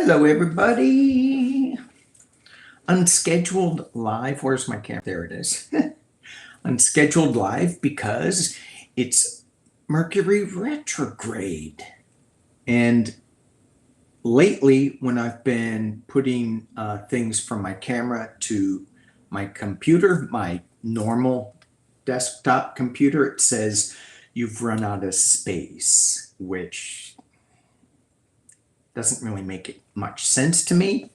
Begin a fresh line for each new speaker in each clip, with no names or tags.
Hello, everybody. Unscheduled live. Where's my camera? There it is. Unscheduled live because it's Mercury retrograde. And lately, when I've been putting things from my camera to my computer, my normal desktop computer, it says you've run out of space, which doesn't really make much sense to me.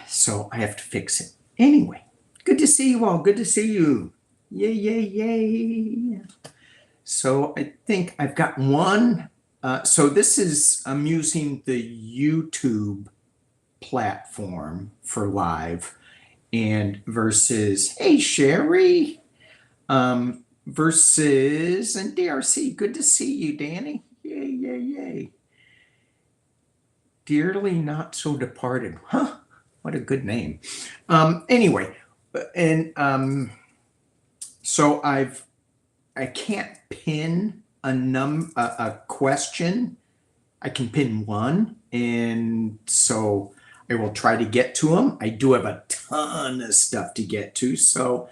So I have to fix it. Anyway, good to see you all. Good to see you. Yay, yay, yay. So I think I've got one. So this is, I'm using the YouTube platform for live and versus, hey, Sherry, versus, and DRC, good to see you, Danny. Yay, yay, yay. Dearly Not So Departed. Huh? What a good name. Anyway, and so I can't pin a question. I can pin one, and so I will try to get to them. I do have a ton of stuff to get to, so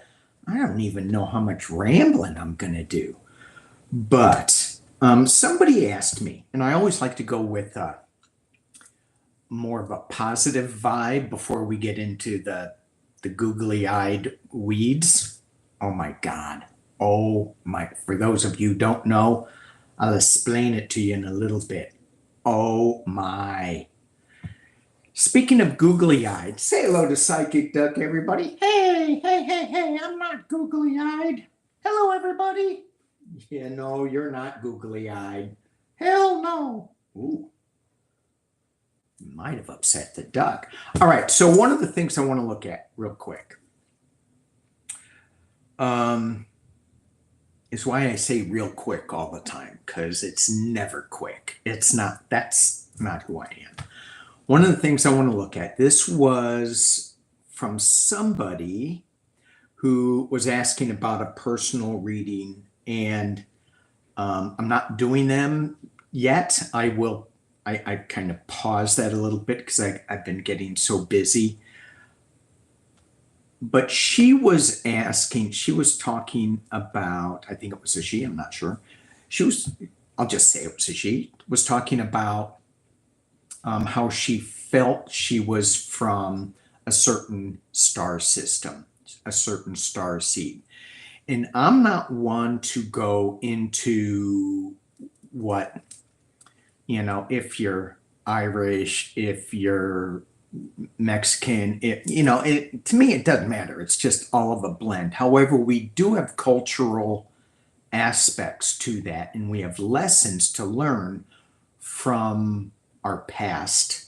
I don't even know how much rambling I'm gonna do. But somebody asked me, and I always like to go with more of a positive vibe before we get into the googly-eyed weeds. Oh my God. Oh my, for those of you who don't know, I'll explain it to you in a little bit. Oh my. Speaking of googly-eyed, say hello to PsychicDuck, everybody. Hey, hey, hey, hey, I'm not googly-eyed. Hello, everybody. Yeah, no, you're not googly-eyed. Hell no. Ooh. Might have upset the duck. All right, so one of the things I want to look at real quick is why I say real quick all the time, because it's never quick. It's not, that's not who I am. One of the things I want to look at, this was from somebody who was asking about a personal reading, and I'm not doing them yet. I will. I kind of paused that a little bit because I've been getting so busy. But she was asking, she was talking about, I think it was a she, I'm not sure. She was, I'll just say it was a she, was talking about how she felt she was from a certain star system, a certain star seed. And I'm not one to go into what, you know, if you're Irish, if you're Mexican, to me, it doesn't matter. It's just all of a blend. However, we do have cultural aspects to that, and we have lessons to learn from our past,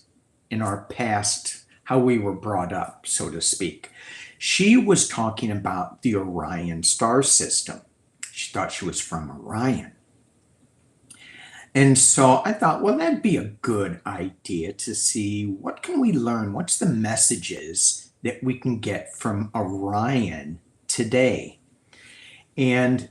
in our past, how we were brought up, so to speak. She was talking about the Orion star system. She thought she was from Orion. And so I thought, well, that'd be a good idea to see what can we learn? What's the messages that we can get from Orion today? And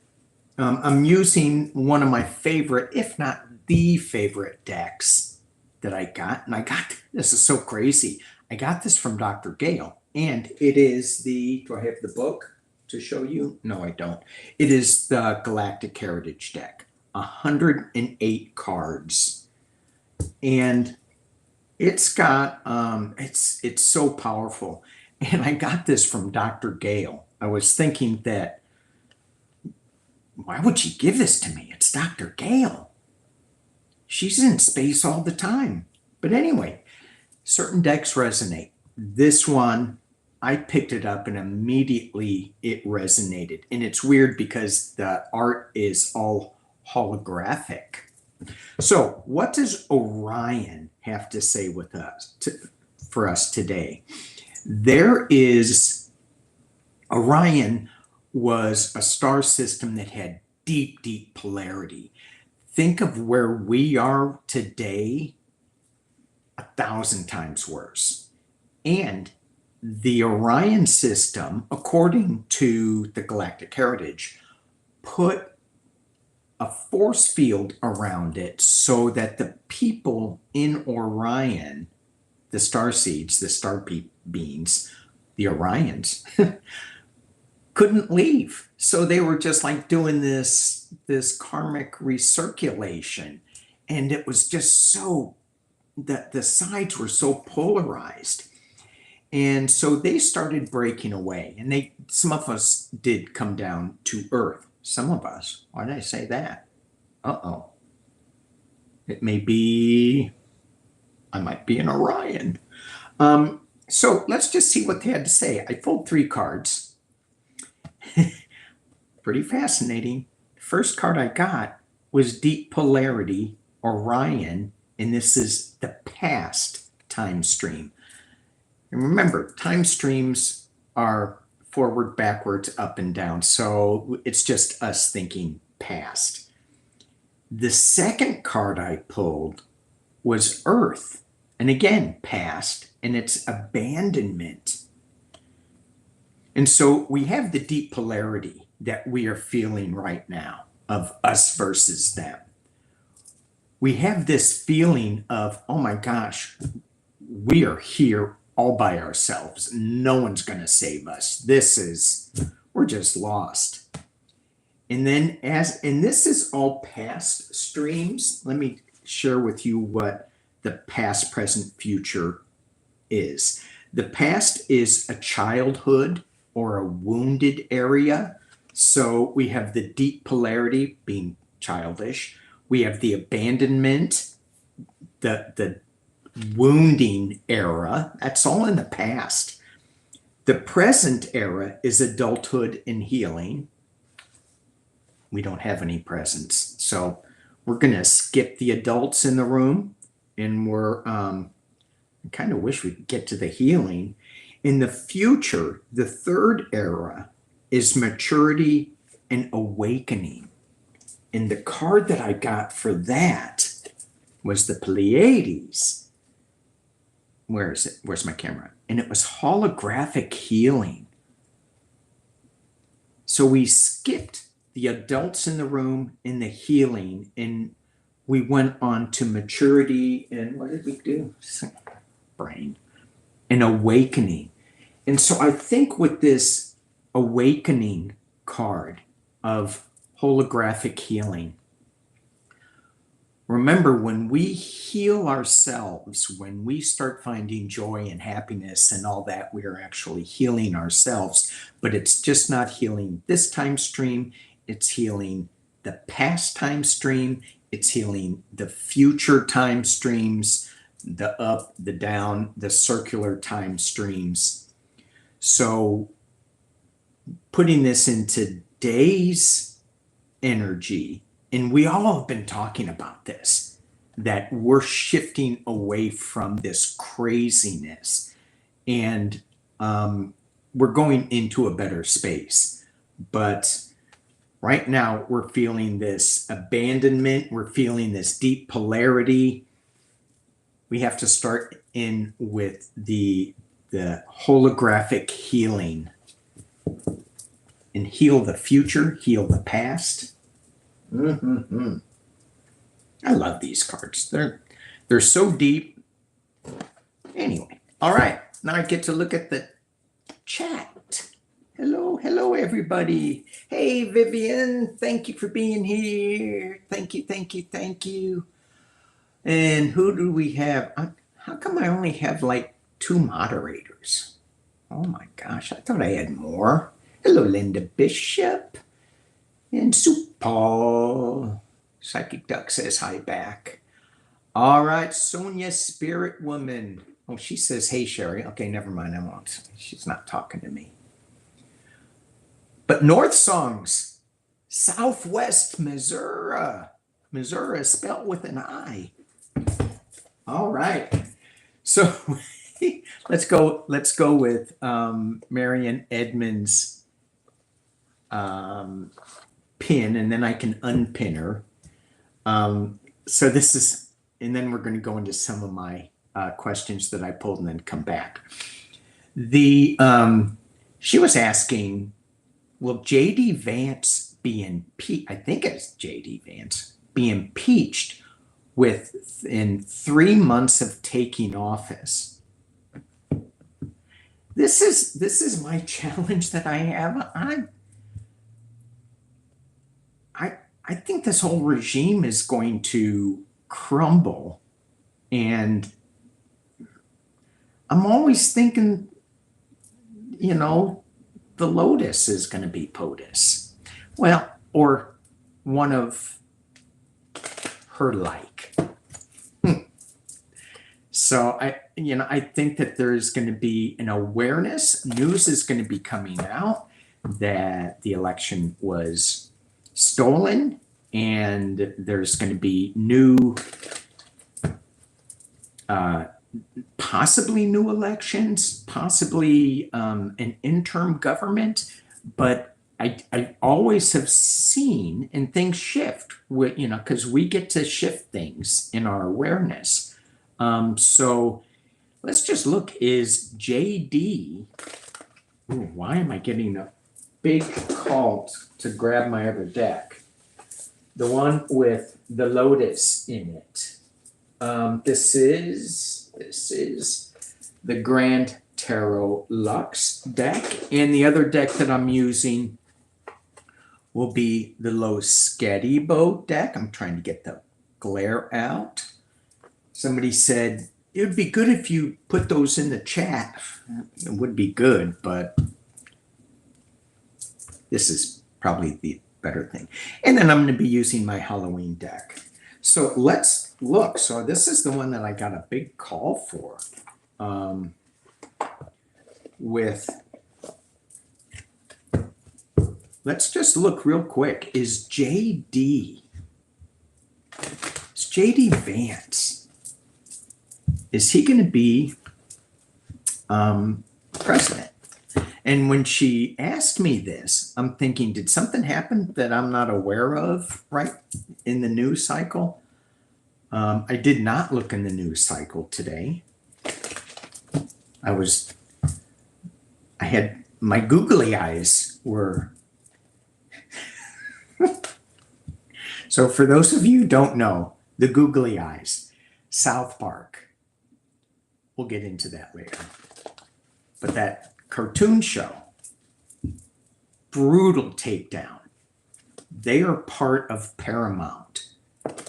I'm using one of my favorite, if not the favorite decks that I got. And I got, this is so crazy. I got this from Dr. Gale. And it is the, do I have the book to show you? No, I don't. It is the Galactic Heritage deck. 108 cards, and it's got it's so powerful. And I got this from Dr. Gale. I was thinking that, why would she give this to me? It's Dr. Gale. She's in space all the time. But anyway, certain decks resonate. This one, I picked it up and immediately it resonated. And it's weird because the art is all holographic. So what does Orion have to say with us, for us today? There is, Orion was a star system that had deep, deep polarity. Think of where we are today, 1,000 times worse. And the Orion system, according to the Galactic Heritage, put a force field around it so that the people in Orion, the star seeds, the star beings, the Orions, couldn't leave. So they were just like doing this karmic recirculation. And it was just so, the sides were so polarized. And so they started breaking away. And some of us did come down to Earth. Some of us. Why did I say that? Uh-oh. It may be, I might be an Orion. So let's just see what they had to say. I pulled 3 cards. Pretty fascinating. The first card I got was Deep Polarity, Orion, and this is the past time stream. And remember, time streams are forward, backwards, up and down. So it's just us thinking past. The second card I pulled was Earth. And again, past, and it's abandonment. And so we have the deep polarity that we are feeling right now of us versus them. We have this feeling of, oh my gosh, we are here all by ourselves. No one's going to save us. We're just lost. And then and this is all past streams. Let me share with you what the past, present, future is. The past is a childhood or a wounded area. So we have the deep polarity being childish. We have the abandonment, the wounding era. That's all in the past. The present era is adulthood and healing. We don't have any presents. So we're going to skip the adults in the room. And I kind of wish we could get to the healing. In the future, the third era is maturity and awakening. And the card that I got for that was the Pleiades. Where is it? Where's my camera? And it was holographic healing. So we skipped the adults in the room in the healing, and we went on to maturity, and what did we do? Brain. And awakening. And so I think with this awakening card of holographic healing, remember, when we heal ourselves, when we start finding joy and happiness and all that, we are actually healing ourselves. But it's just not healing this time stream. It's healing the past time stream. It's healing the future time streams, the up, the down, the circular time streams. So putting this into today's energy, and we all have been talking about this, that we're shifting away from this craziness, and we're going into a better space. But right now we're feeling this abandonment. We're feeling this deep polarity. We have to start in with the holographic healing and heal the future, heal the past. I love these cards. They're so deep. Anyway, all right. Now I get to look at the chat. Hello, everybody. Hey, Vivian. Thank you for being here. Thank you. And who do we have? How come I only have like 2 moderators? Oh my gosh, I thought I had more. Hello, Linda Bishop. And Soup Paul. Psychic Duck says hi back. All right, Sonia Spirit Woman. Oh, she says, hey, Sherry. Okay, never mind. I won't. She's not talking to me. But North Songs, Southwest Missouri. Missouri is spelled with an I. All right. So let's go with Marian Edmonds' pin, and then I can unpin her. So this is, and then we're going to go into some of my questions that I pulled and then come back. She was asking, will J.D. Vance be impeached. I think it's J.D. Vance be impeached within 3 months of taking office. This is my challenge that I have. I think this whole regime is going to crumble, and I'm always thinking, you know, the Lotus is going to be POTUS. Well, or one of her like. So I think that there's going to be an awareness. News is going to be coming out that the election was stolen, and there's going to be new, possibly new elections, possibly an interim government. But I always have seen, and things shift, with, because we get to shift things in our awareness. So let's just look. Is JD, why am I getting a big call to grab my other deck? The one with the Lotus in it. This is the Grand Tarot Lux deck, and the other deck that I'm using will be the BLUESKY deck. I'm trying to get the glare out. Somebody said it would be good if you put those in the chat. It would be good, but this is probably the better thing. And then I'm going to be using my Halloween deck. So let's look. So this is the one that I got a big call for. Let's just look real quick. Is JD Vance, is he going to be president? And when she asked me this, I'm thinking, did something happen that I'm not aware of right in the news cycle? I did not look in the news cycle today. I had my googly eyes were. So for those of you who don't know, the googly eyes, South Park. We'll get into that later. But that cartoon show, brutal takedown. They are part of Paramount.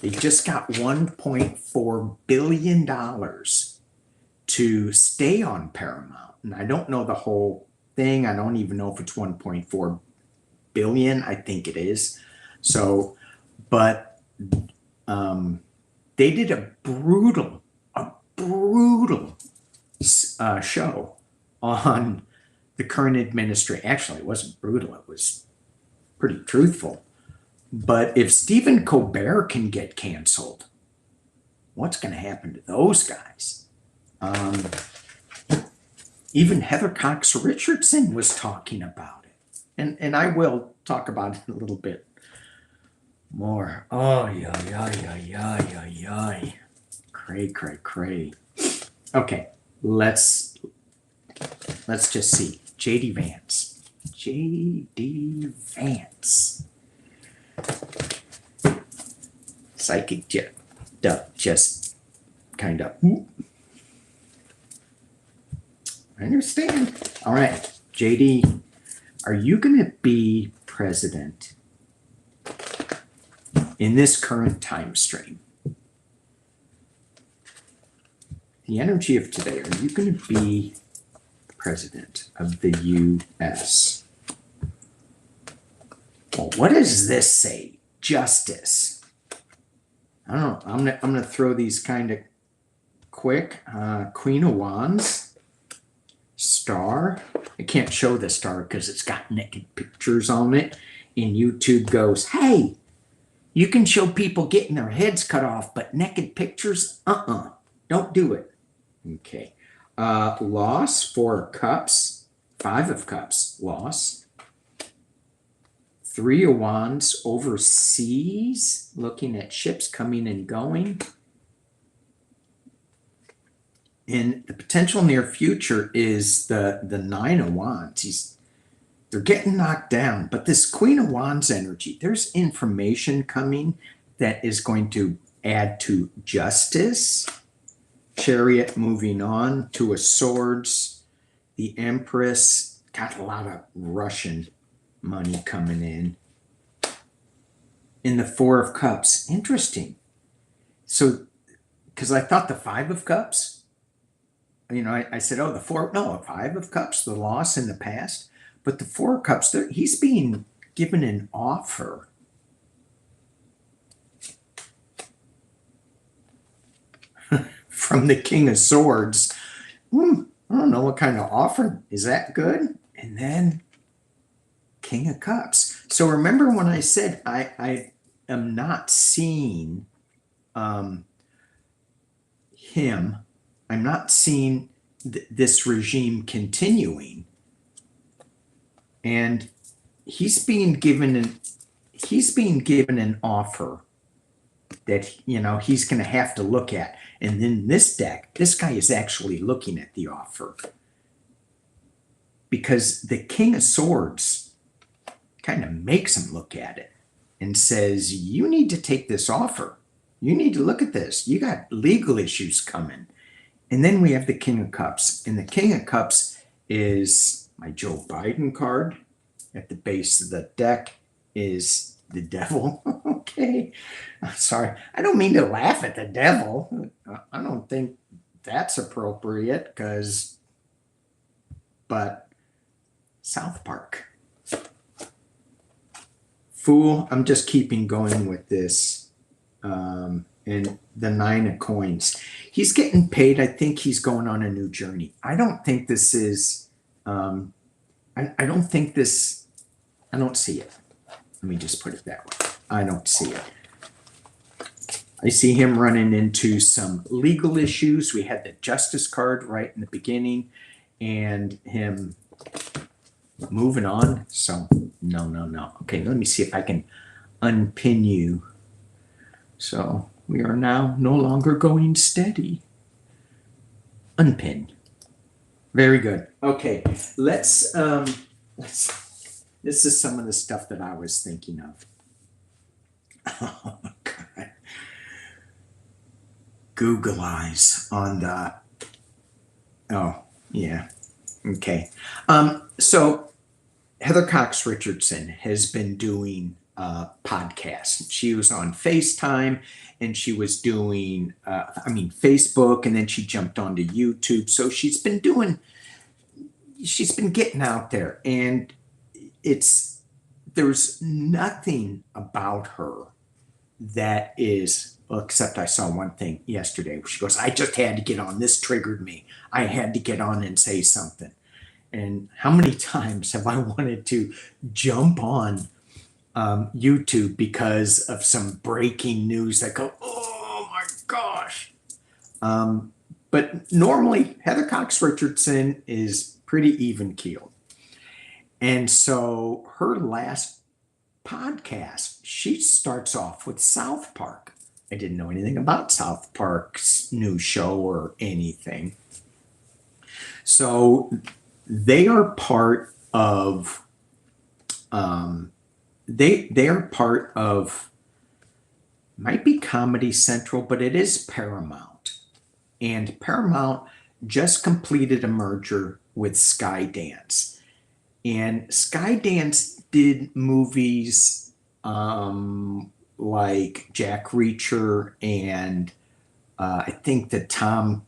They just got $1.4 billion to stay on Paramount. And I don't know the whole thing. I don't even know if it's 1.4 billion. I think it is. So, but they did a brutal show on the current administration. Actually, it wasn't brutal. It was pretty truthful. But if Stephen Colbert can get canceled, what's going to happen to those guys? Even Heather Cox Richardson was talking about it. And I will talk about it a little bit more. Oh, yeah. Cray. Okay, let's just see. JD Vance. PsychicDuck just kind of. I understand. All right, JD, are you going to be president in this current time stream? The energy of today, are you going to be president of the U.S.? Well, what does this say? Justice. I don't know. I'm gonna throw these kind of quick. Queen of Wands. Star. I can't show the star because it's got naked pictures on it. And YouTube goes, hey, you can show people getting their heads cut off, but naked pictures? Don't do it. Okay. Loss, 4 of Cups, 5 of Cups, loss. 3 of Wands, overseas, looking at ships coming and going. In the potential near future is the 9 of Wands. they're getting knocked down. But this Queen of Wands energy, there's information coming that is going to add to justice. Chariot moving on, Two of Swords, the Empress, got a lot of Russian money coming in. In the Four of Cups, interesting. So, because I thought the Five of Cups, I said, oh, Five of Cups, the loss in the past. But the Four of Cups, he's being given an offer. From the King of Swords. I don't know what kind of offer. Is that good? And then King of Cups. So remember when I said I am not seeing him. I'm not seeing this regime continuing. And he's being given an offer that he's going to have to look at. And then this deck, this guy is actually looking at the offer, because the King of Swords kind of makes him look at it and says, you need to take this offer. You need to look at this. You got legal issues coming. And then we have the King of Cups. And the King of Cups is my Joe Biden card. At the base of the deck is the devil. Okay. Sorry. I don't mean to laugh at the devil. I don't think that's appropriate but South Park. Fool. I'm just keeping going with this. And the Nine of Coins. He's getting paid. I think he's going on a new journey. I don't think this is, I don't think this, I don't see it. Let me just put it that way. I don't see it. I see him running into some legal issues. We had the Justice card right in the beginning and him moving on. So no. Okay, let me see if I can unpin you. So we are now no longer going steady. Unpin. Very good. Okay, let's this is some of the stuff that I was thinking of. Oh, God. Google eyes on the, oh, yeah. Okay. So Heather Cox Richardson has been doing podcasts. She was on FaceTime and she was doing, Facebook, and then she jumped onto YouTube. So she's been getting out there, and there's nothing about her that is, well, except I saw one thing yesterday. She goes, I just had to get on. This triggered me. I had to get on and say something. And how many times have I wanted to jump on YouTube because of some breaking news that go, oh my gosh. But normally Heather Cox Richardson is pretty even keeled. And so her last podcast, she starts off with South Park. I didn't know anything about South Park's new show or anything. So they are part of, they are part of, might be Comedy Central, but it is Paramount. And Paramount just completed a merger with Skydance. And Skydance did movies like Jack Reacher and I think that Tom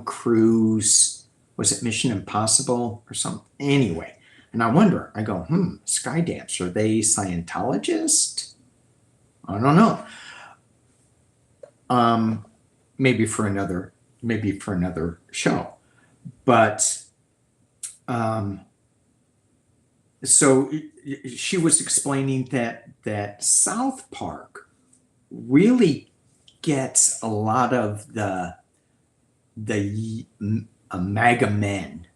Cruise, was it Mission Impossible or something? Anyway, and I wonder, I go, Skydance, are they Scientologists? I don't know. Maybe for another show. But so she was explaining that South Park really gets a lot of the MAGA men,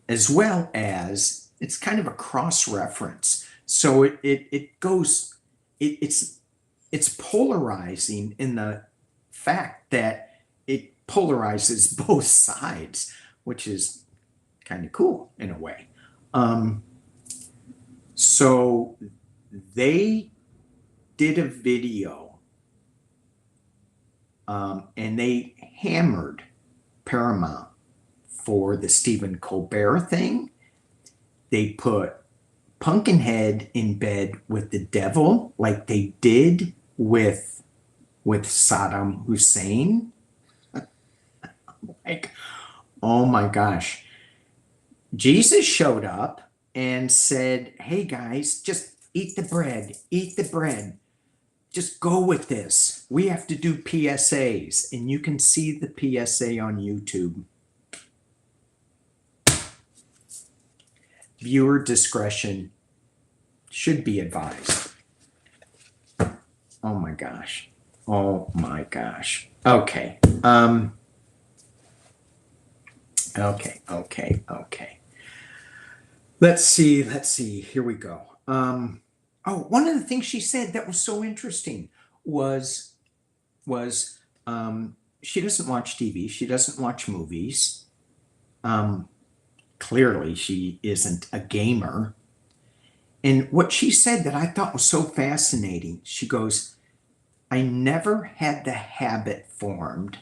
as well as it's kind of a cross reference. So it's polarizing in the fact that it polarizes both sides, which is kind of cool in a way. So they did a video and they hammered Paramount for the Stephen Colbert thing. They put Pumpkinhead in bed with the devil like they did with Saddam Hussein. Like, oh my gosh. Jesus showed up and said, hey guys, just eat the bread, eat the bread. Just go with this. We have to do PSAs. And you can see the PSA on YouTube. Viewer discretion should be advised. Oh my gosh. Oh my gosh. Okay. Okay. Let's see. Here we go. Oh, one of the things she said that was so interesting was she doesn't watch TV. She doesn't watch movies. Clearly, she isn't a gamer. And what she said that I thought was so fascinating, she goes, I never had the habit formed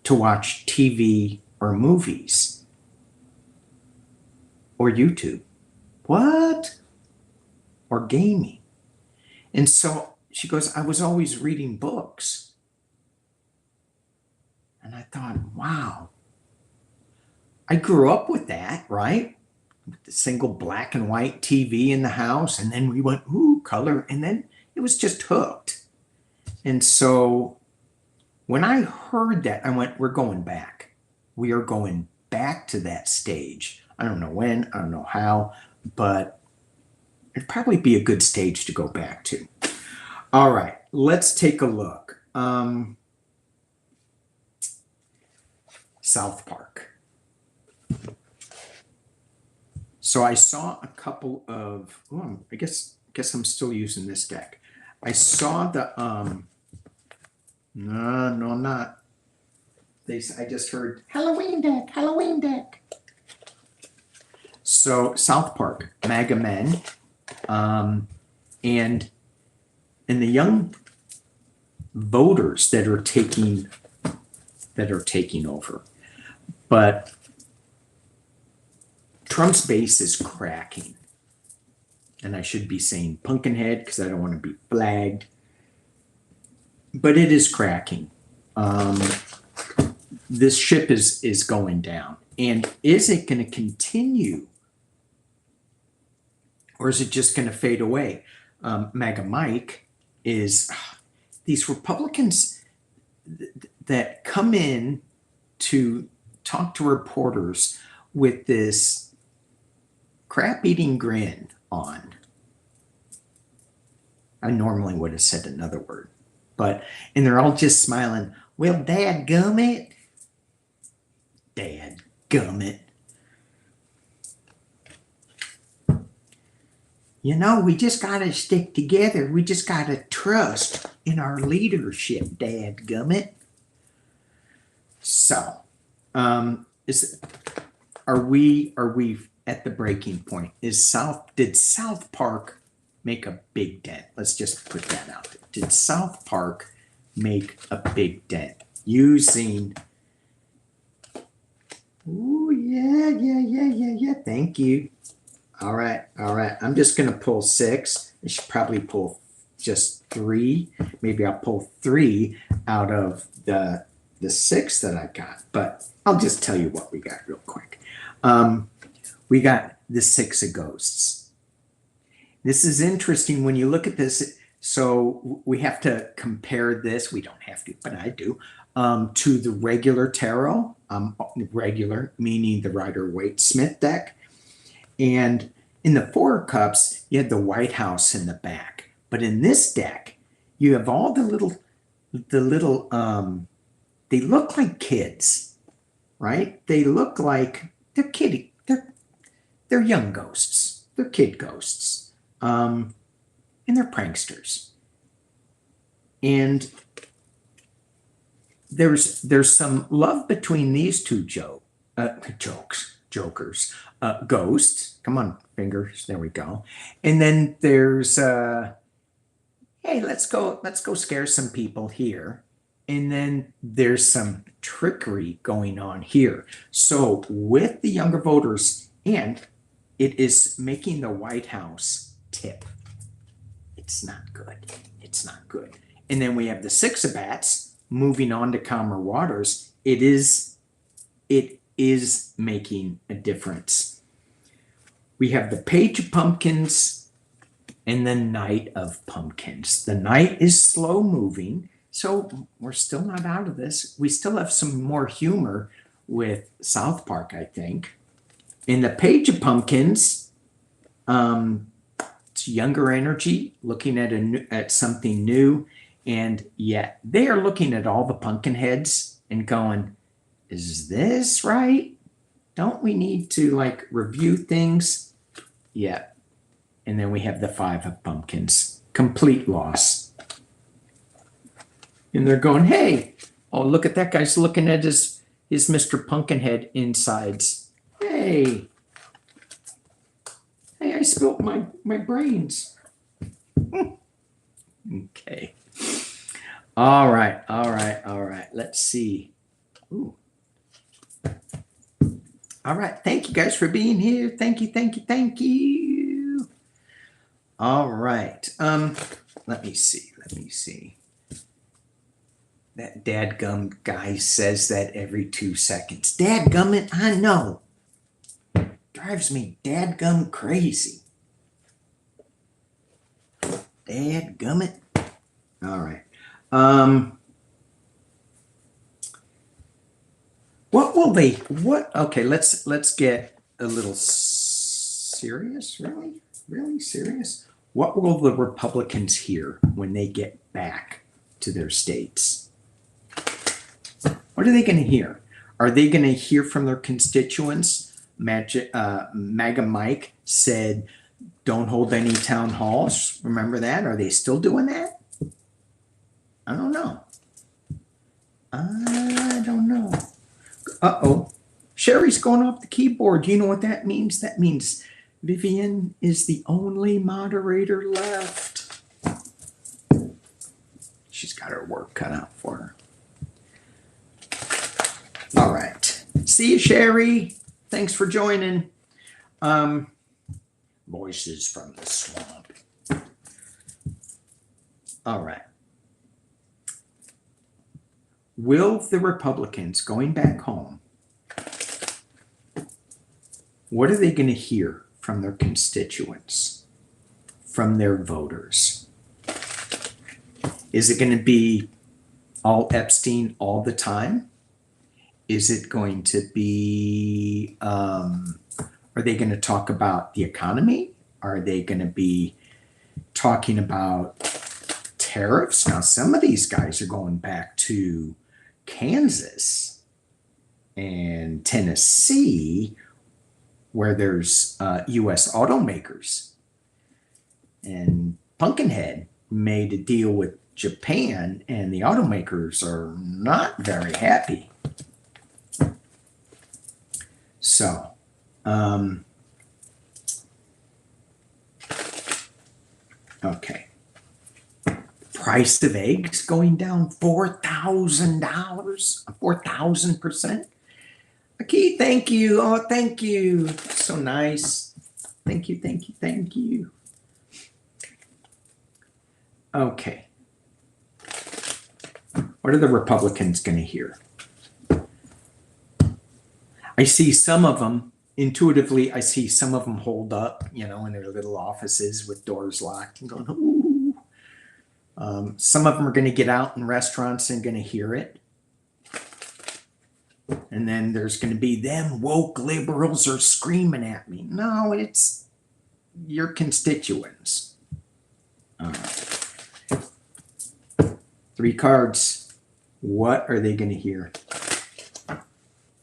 to watch TV or movies or YouTube. What? Or gaming. And so she goes, I was always reading books. And I thought, wow. I grew up with that, right? With the single black and white TV in the house. And then we went, ooh, color. And then it was just hooked. And so when I heard that, I went, we're going back. We are going back to that stage. I don't know when, I don't know how, but it'd probably be a good stage to go back to. All right, let's take a look. South Park. So I saw a couple of, oh, I guess I'm still using this deck. I saw the, no, I'm not. I just heard Halloween deck. So South Park, MAGA Men, and the young voters that are taking over. But Trump's base is cracking. And I should be saying Pumpkinhead because I don't want to be flagged. But it is cracking. This ship is going down. And is it going to continue? Or is it just going to fade away? MAGA Mike is these Republicans that come in to talk to reporters with this crap-eating grin on. I normally would have said another word, and they're all just smiling. Well, dadgummit. Dadgummit. You know, we just got to stick together. We just got to trust in our leadership, dadgummit. So, are we at the breaking point? Did South Park make a big dent? Let's just put that out there. Did South Park make a big dent using? Oh yeah. Thank you. All right. I'm just gonna pull 6. I should probably pull just 3. Maybe I'll pull 3 out of the 6 that I got. But I'll just tell you what we got real quick. We got the 6 of Ghosts. This is interesting when you look at this. So we have to compare this. We don't have to, but I do. To the regular tarot. Regular meaning the Rider-Waite-Smith deck. And in the 4 of Cups, you had the White House in the back. But in this deck, you have all the little, they look like kids, right? They look like they're kiddie. They're young ghosts. They're kid ghosts. And they're pranksters. And there's some love between these two jokes. jokers. Ghosts. Come on, fingers. There we go. And then there's hey, let's go scare some people here. And then there's some trickery going on here. So with the younger voters, and it is making the White House tip. It's not good. It's not good. And then we have the Six of Bats moving on to calmer waters. It is making a difference. We have the Page of Pumpkins and the Knight of Pumpkins. The Knight is slow moving, so we're still not out of this. We still have some more humor with South Park, I think. In the Page of Pumpkins, it's younger energy, looking at something new, and yet they are looking at all the pumpkin heads and going, is this right? Don't we need to like review things? Yeah. And then we have the Five of Pumpkins, complete loss. And they're going, hey, oh, look at that guy's looking at his Mr. Pumpkinhead insides. Hey, I spilled my brains. Okay. All right. Let's see. Ooh. All right. Thank you guys for being here. Thank you. All right. Let me see. That dadgum guy says that every 2 seconds. Dadgummit, I know. Drives me dadgum crazy. Dadgummit. All right. Okay, let's get a little serious. Really serious. What will the Republicans hear when they get back to their states? What are they going to hear? Are they going to hear from their constituents? MAGA Mike said, don't hold any town halls. Remember that? Are they still doing that? I don't know. Uh-oh. Sherry's going off the keyboard. Do you know what that means? That means Vivian is the only moderator left. She's got her work cut out for her. All right. See you, Sherry. Thanks for joining. Voices from the swamp. All right. Will the Republicans going back home, what are they going to hear from their constituents, from their voters? Is it going to be all Epstein all the time? Is it going to be, are they going to talk about the economy? Are they going to be talking about tariffs? Now, some of these guys are going back to Kansas and Tennessee, where there's U.S. automakers. And Pumpkinhead made a deal with Japan, and the automakers are not very happy. So, okay. Price of eggs going down $4,000, 4,000%. Okay, thank you. Oh, thank you. So nice. Thank you. Okay. What are the Republicans going to hear? I see some of them, intuitively, I see some of them hold up, in their little offices with doors locked and going, ooh. Some of them are going to get out in restaurants and going to hear it. And then there's going to be them woke liberals are screaming at me. No, it's your constituents. All right. 3 cards. What are they going to hear?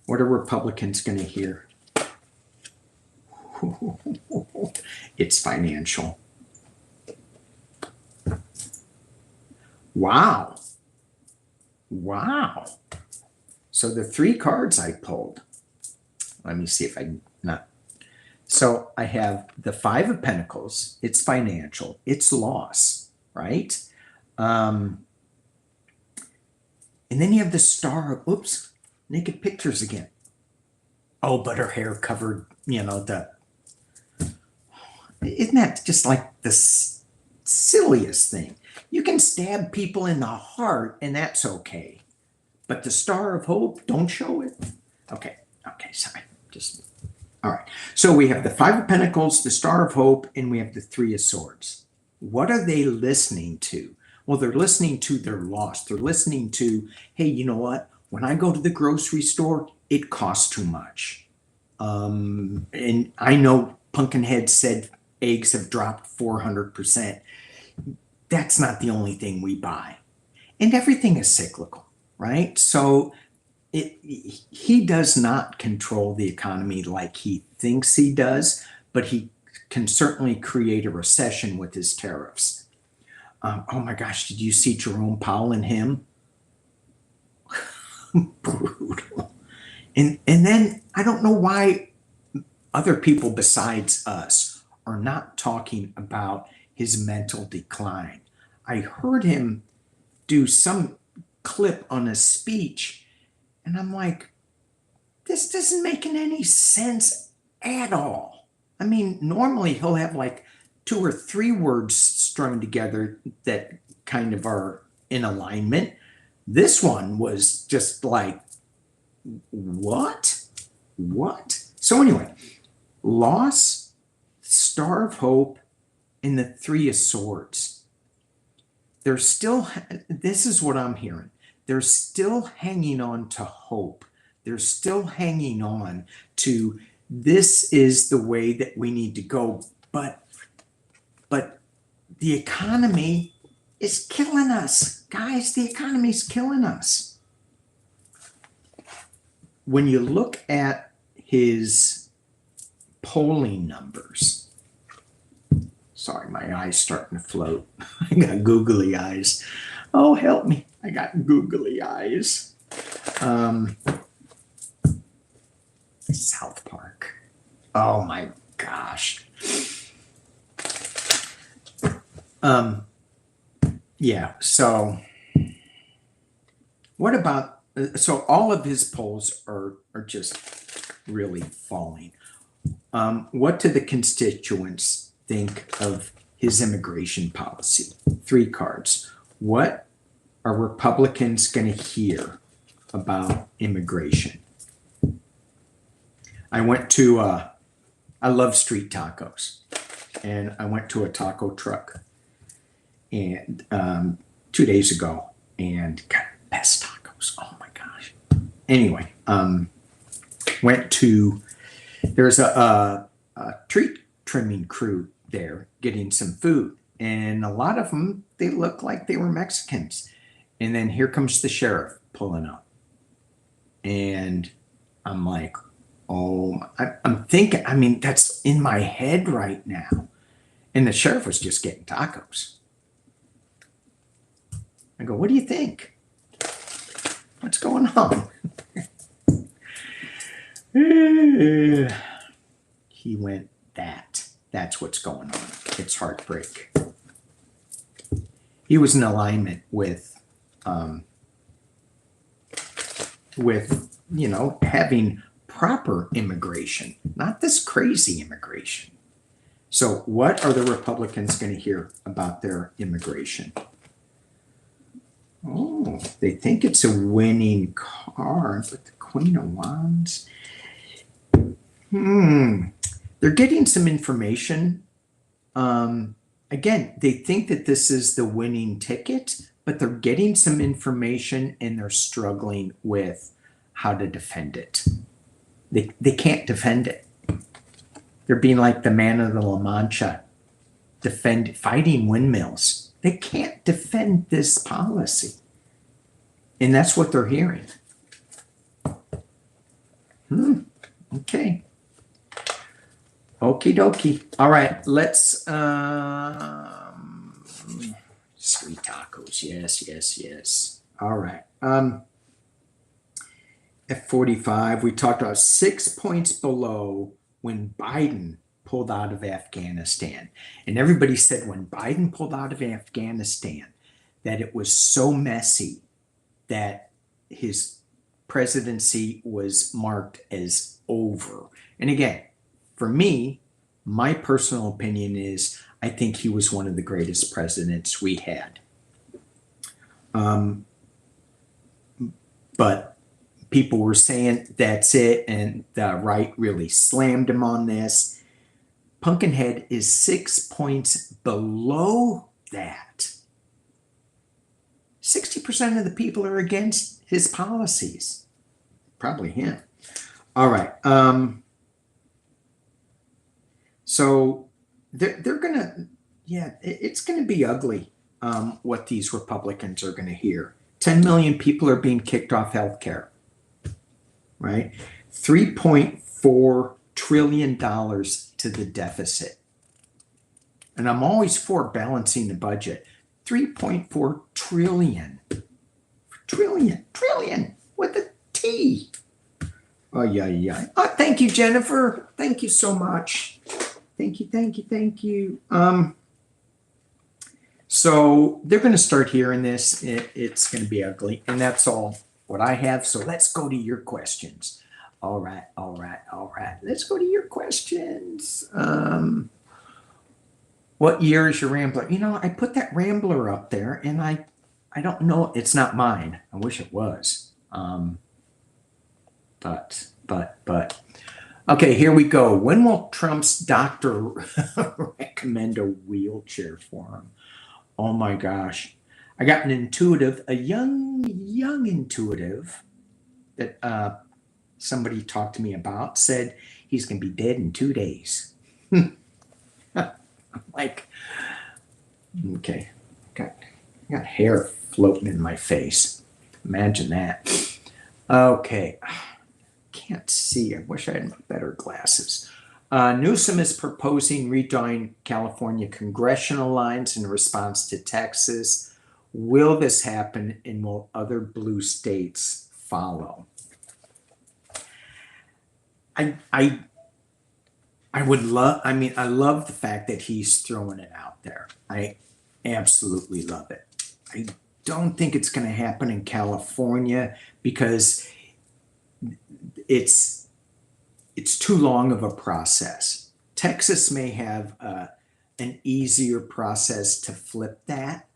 What are Republicans going to hear? It's financial. Wow. So the 3 cards I pulled. Let me see if I can not. So I have the Five of Pentacles. It's financial. It's loss, right? And then you have the Star of, oops, naked pictures again. Oh, but her hair covered, isn't that just like the silliest thing? You can stab people in the heart and that's okay. But the Star of Hope, don't show it. Okay, sorry. All right. So we have the Five of Pentacles, the Star of Hope, and we have the Three of Swords. What are they listening to? Well, they're listening to their loss. They're listening to, hey, you know what? When I go to the grocery store, it costs too much. And I know Pumpkinhead said eggs have dropped 400%. That's not the only thing we buy. And everything is cyclical, right? So he does not control the economy like he thinks he does, but he can certainly create a recession with his tariffs. Oh my gosh, did you see Jerome Powell and him? Brutal. And then I don't know why other people besides us are not talking about his mental decline. I heard him do some clip on a speech, and I'm like, this doesn't make any sense at all. I mean, normally he'll have like 2 or 3 words strung together that kind of are in alignment. This one was just like, what? So anyway, loss, Star of Hope, and the Three of Swords. They're still, this is what I'm hearing. They're still hanging on to hope. They're still hanging on to this is the way that we need to go. But the economy is killing us. Guys, the economy is killing us. When you look at his polling numbers, sorry, my eyes starting to float. I got googly eyes. Oh, help me. I got googly eyes. South Park. Oh my gosh. Yeah, so what about, so all of his polls are just really falling. What do the constituents think of his immigration policy? 3 cards. What are Republicans going to hear about immigration? I went to, I love street tacos, and I went to a taco truck and 2 days ago and got best tacos. Oh my gosh. Anyway, went to, there's a tree trimming crew there getting some food, and a lot of them, they look like they were Mexicans. And then here comes the sheriff pulling up, and I'm like, oh, I'm thinking, I mean, that's in my head right now. And the sheriff was just getting tacos. I go, what do you think? What's going on? He went, that's what's going on. It's heartbreak. He was in alignment with, you know, having proper immigration, not this crazy immigration. So what are the Republicans going to hear about their immigration? Oh, they think it's a winning card, but the Queen of Wands. They're getting some information. Again, they think that this is the winning ticket, but they're getting some information and they're struggling with how to defend it. They can't defend it. They're being like the man of the La Mancha, fighting windmills. They can't defend this policy. And that's what they're hearing. Okay. Okie dokie. All right, let's street tacos. Yes. All right. At 45, we talked about 6 points below when Biden pulled out of Afghanistan. And everybody said when Biden pulled out of Afghanistan that it was so messy that his presidency was marked as over. And again, for me, my personal opinion is I think he was one of the greatest presidents we had. But people were saying that's it, and the right really slammed him on this. Pumpkinhead is 6 points below that. 60% of the people are against his policies. Probably him. All right. So they're going to, yeah, it's going to be ugly what these Republicans are going to hear. 10 million people are being kicked off healthcare, right? $3.4 trillion to the deficit. And I'm always for balancing the budget. 3.4 trillion. Trillion with a T. Oh, yeah. Oh, thank you, Jennifer. Thank you so much. Thank you. So they're going to start hearing this. It's going to be ugly. And that's all what I have. So let's go to your questions. All right. Let's go to your questions. What year is your Rambler? You know, I put that Rambler up there, and I don't know. It's not mine. I wish it was. But. Okay, here we go. When will Trump's doctor recommend a wheelchair for him? Oh my gosh. I got an intuitive, a young intuitive that somebody talked to me about, said he's going to be dead in 2 days. I'm like, okay, got hair floating in my face. Imagine that. Okay, can't see. I wish I had better glasses. Newsom is proposing redrawing California congressional lines in response to Texas. Will this happen, and will other blue states follow? I would love, I love the fact that he's throwing it out there. I absolutely love it. I don't think it's going to happen in California because it's too long of a process. Texas may have an easier process to flip that.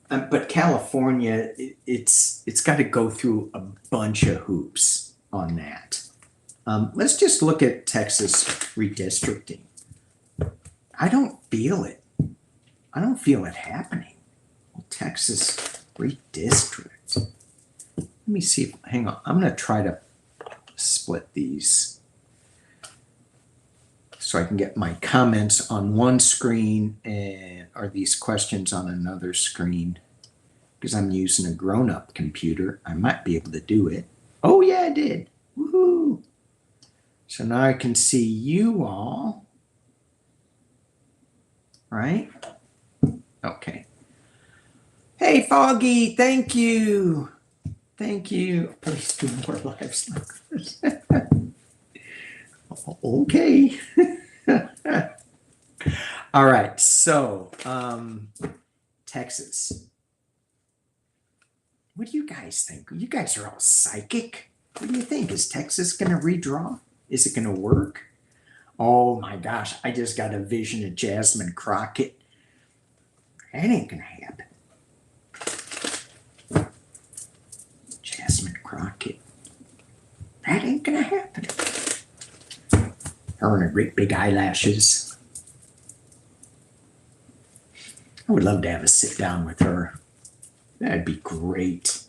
But California, it's got to go through a bunch of hoops on that. Let's just look at Texas redistricting. I don't feel it. I don't feel it happening. Well, Texas redistrict. Let me see. Hang on. I'm going to try to split these so I can get my comments on one screen and are these questions on another screen. Because I'm using a grown-up computer, I might be able to do it. Oh yeah, I did. Woohoo! So now I can see you all. Right? Okay. Hey, Foggy, thank you. Please do more lives like this. Okay. All right. So, Texas. What do you guys think? You guys are all psychic. What do you think? Is Texas going to redraw? Is it going to work? Oh my gosh. I just got a vision of Jasmine Crockett. That ain't going to happen. Jasmine Crockett. That ain't going to happen. Her and her great big eyelashes. I would love to have a sit down with her. That'd be great.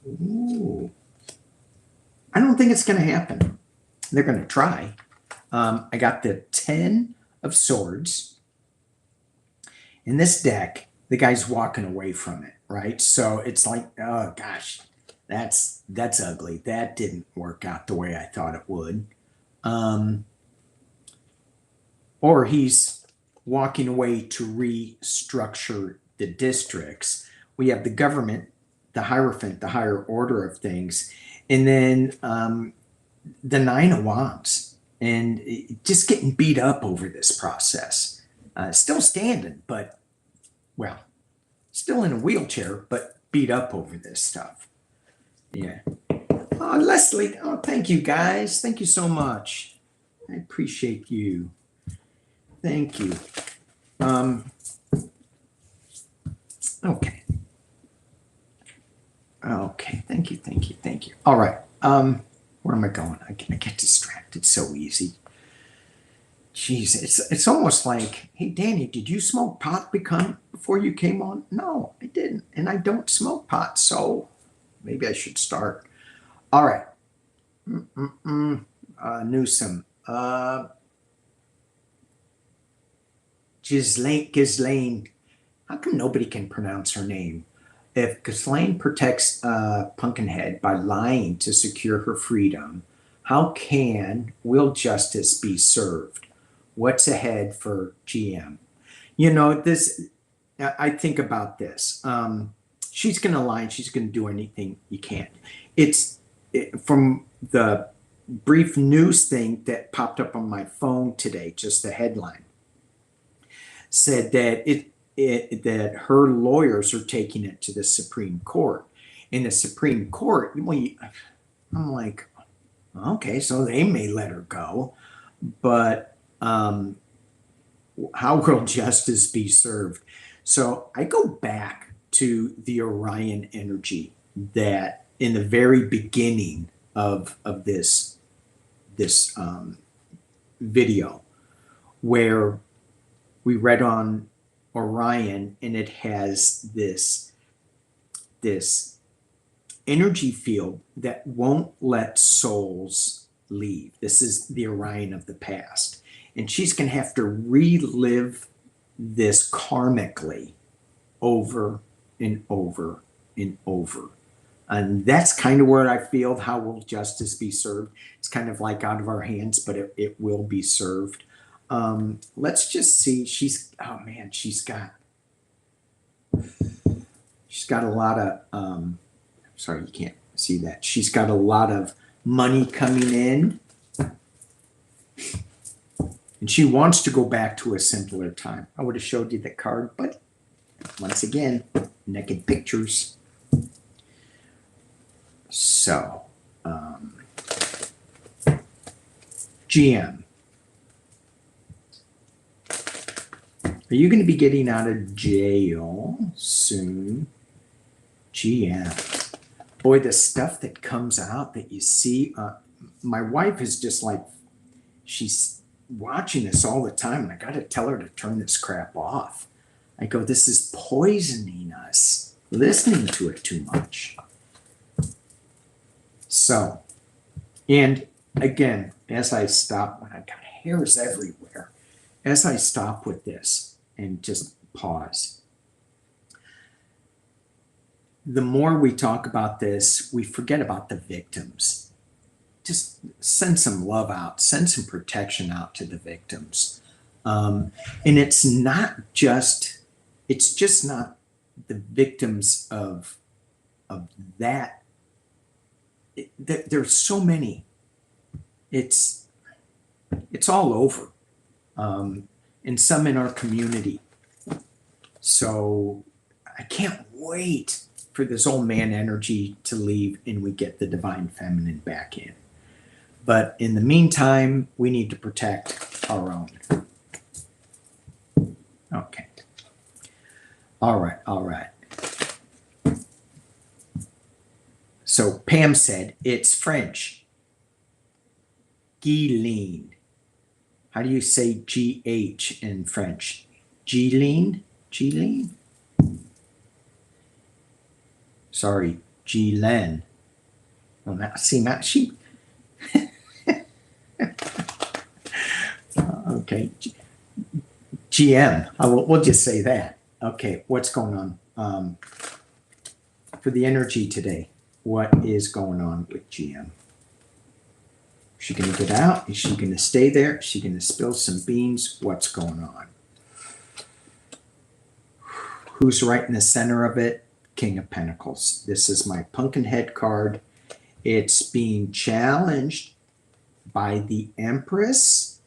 Ooh. I don't think it's going to happen. They're going to try. I got the 10 of Swords. In this deck, the guy's walking away from it, right? So it's like, oh gosh, that's ugly. That didn't work out the way I thought it would. Or he's walking away to restructure the districts. We have the government, the Hierophant, the higher order of things, and then the Nine of Wands, and just getting beat up over this process. Still standing, but, well, still in a wheelchair, but beat up over this stuff. Yeah. Oh, Leslie, oh, thank you, guys. Thank you so much. I appreciate you. Thank you. Okay. Okay, thank you, thank you, thank you. All right, where am I going? I get distracted so easy. Jeez, it's almost like, hey, Danny, did you smoke pot before you came on? No, I didn't, and I don't smoke pot, so maybe I should start. All right. Newsom. Ghislaine. How come nobody can pronounce her name? If Ghislaine protects Pumpkinhead by lying to secure her freedom, how will justice be served? What's ahead for GM? You know, I think about this. She's going to lie and she's going to do anything you can. From the brief news thing that popped up on my phone today, just the headline, said that that her lawyers are taking it to the Supreme Court. In the Supreme Court, I'm like, okay, so they may let her go, but how will justice be served? So I go back to the Orion energy that in the very beginning of this video, where we read on Orion, and it has this energy field that won't let souls leave. This is the Orion of the past, and she's going to have to relive this karmically over and over and over. And that's kind of where I feel, how will justice be served? It's kind of like out of our hands, but it will be served. Let's just see. She's got a lot of, sorry, you can't see that. She's got a lot of money coming in, and she wants to go back to a simpler time. I would have showed you the card, but once again, naked pictures. So, GM. Are you going to be getting out of jail soon? GM. Boy, the stuff that comes out that you see, my wife is just like, she's watching this all the time, and I got to tell her to turn this crap off. I go, this is poisoning us, listening to it too much. So, and again, as I stop, I got hairs everywhere. As I stop with this and just pause, the more we talk about this, we forget about the victims. Just send some love out, send some protection out to the victims. And it's just not the victims of that. There's so many. It's all over. And some in our community. So I can't wait for this old man energy to leave and we get the divine feminine back in. But in the meantime, we need to protect our own. Okay. All right, all right. So Pam said, it's French. Ghislaine. How do you say GH in French? Ghislaine? Ghislaine? Sorry, Ghislaine. Well, now, see, now she... okay. GM. We'll just say that. Okay, what's going on? For the energy today, what is going on with GM? Is she going to get out? Is she going to stay there? Is she going to spill some beans? What's going on? Who's right in the center of it? King of Pentacles. This is my Pumpkinhead card. It's being challenged by the Empress.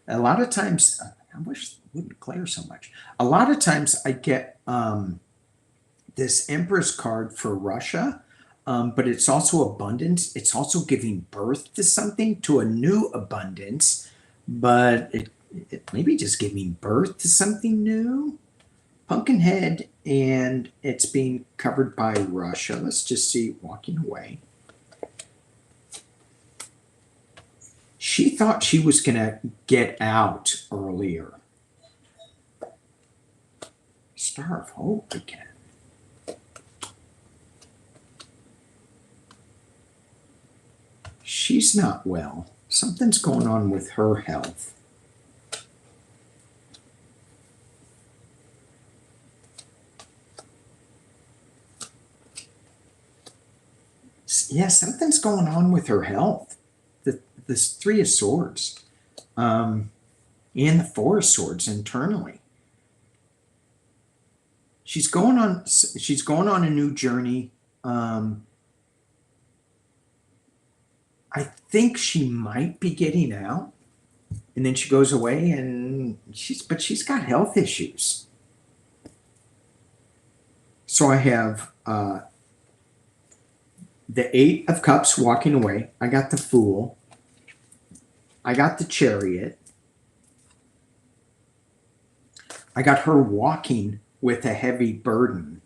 A lot of times, I wish it wouldn't glare so much. A lot of times I get this Empress card for Russia, but it's also abundance. It's also giving birth to something, to a new abundance, but it maybe just giving birth to something new. Pumpkinhead, and it's being covered by Russia. Let's just see, walking away. She thought she was going to get out earlier. Star of Hope again. She's not well. Something's going on with her health. Yeah, something's going on with her health. This Three of Swords, and the Four of Swords internally. She's going on a new journey. I think she might be getting out, and then she goes away, and she's got health issues. So I have the Eight of Cups walking away. I got the Fool. I got the Chariot. I got her walking with a heavy burden.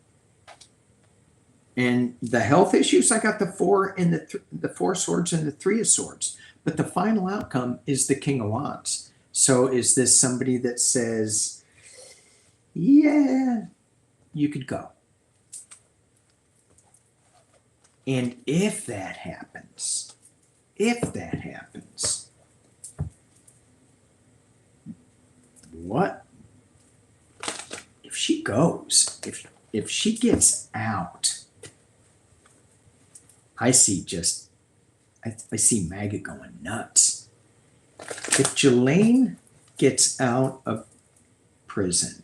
And the health issues, I got the Four and the Four of Swords and the Three of Swords. But the final outcome is the King of Wands. So is this somebody that says, yeah, you could go? And if that happens, what if she goes, if she gets out? I see Maggie going nuts. If Ghislaine gets out of prison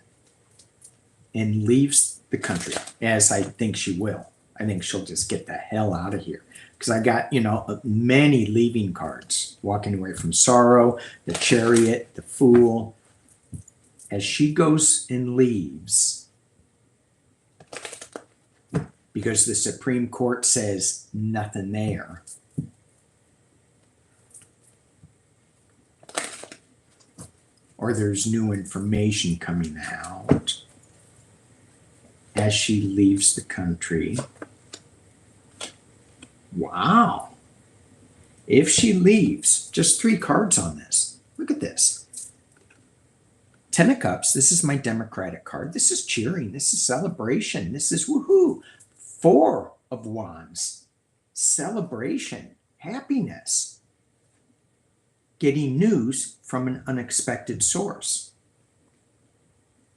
and leaves the country, as I think she will, I think she'll just get the hell out of here. Because I got, many leaving cards. Walking away from sorrow, the Chariot, the Fool. As she goes and leaves, because the Supreme Court says nothing there, or there's new information coming out as she leaves the country. Wow. If she leaves, just 3 cards on this. Look at this. 10 of Cups. This is my Democratic card. This is cheering. This is celebration. This is woohoo. 4 of Wands. Celebration. Happiness. Getting news from an unexpected source.